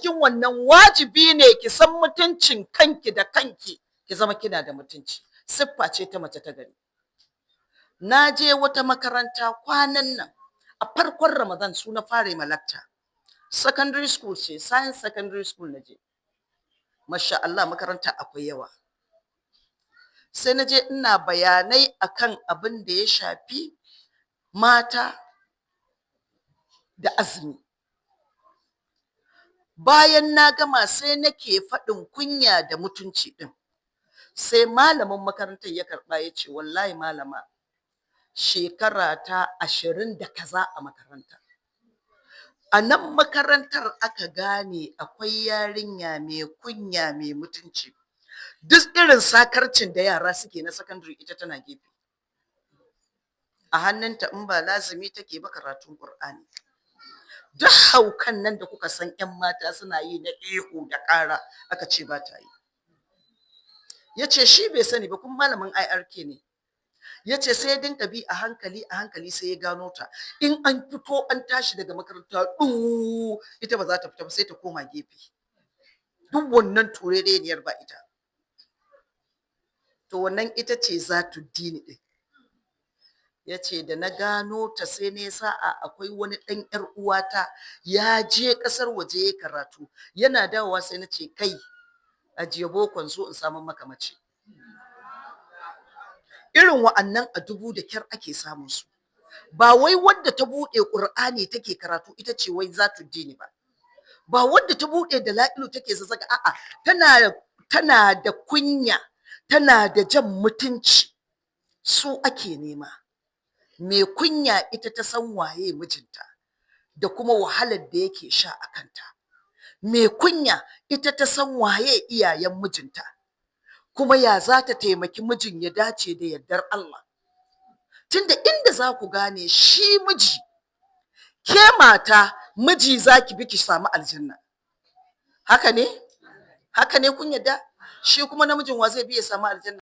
cikin wannan wajibi ne ki san mutuncin kanki da kanki, ki zama kina da mutunci. Siffa ce ta mace ta gari. Na je wata makaranta kwanan nan a farkon Ramadan, su na fara malakta. Secondary school ce, science secondary school na je. Masha Allah, makaranta akwai yawa. Sai na je ina bayanai akan abin da ya shafi mata da azumi. Bayan na gama sai nake faɗin kunya da mutunci ɗin. Sai malamin makarantar ya karɓa ya ce, wallahi malama, shekara ta 20 da kaza a makaranta. A nan makarantar aka gane akwai yarinya mai kunya mai mutunci. Duk irin sakarcin da yara suke na secondary ita tana gefe. A hannunta in ba lazimi take ba karatun Qur'ani. Duk haukan nan da kuka san 'yan mata suna yi na ihu da ƙara, aka ce ba ta yi. Ya ce shi bai sani ba, kuma malamin IRK ne. Ya ce sai ya dinka bi a hankali sai ya gano ta. In an fito an tashi daga makaranta, ita ba za ta fita ba, sai ta koma gefe. Duk wannan turereniyar ba ita. To wannan ita ce Zatuddini ɗin. Ya ce da na gano ta sai ne sa'a akwai wani ɗan 'yar uwata ya je ƙasar waje ya karatu. Yana dawowa sai na ce kai ajiye bokon zo in samu maka mace. Irin wa'annan a dubu da kyar ake samun su. Ba wai wadda ta buɗe Qur'ani take karatu ita ce wai Zatuddini ba. Ba wadda ta buɗe da la'ilu take zazzaga, a'a, tana da kunya, tana da jan mutunci. Su ake nema. Mai kunya ita ta san waye mijinta da kuma wahalar da yake sha a kanta. Mai kunya ita ta san waye iyayen mijinta, kuma ya za ta taimaki mijin ya dace da yardar Allah. Tunda inda za ku gane shi miji, ke mata miji za ki bi ki samu aljanna. Haka ne? Haka ne kun yadda? Shi kuma namijin wa zai bi ya samu aljanna?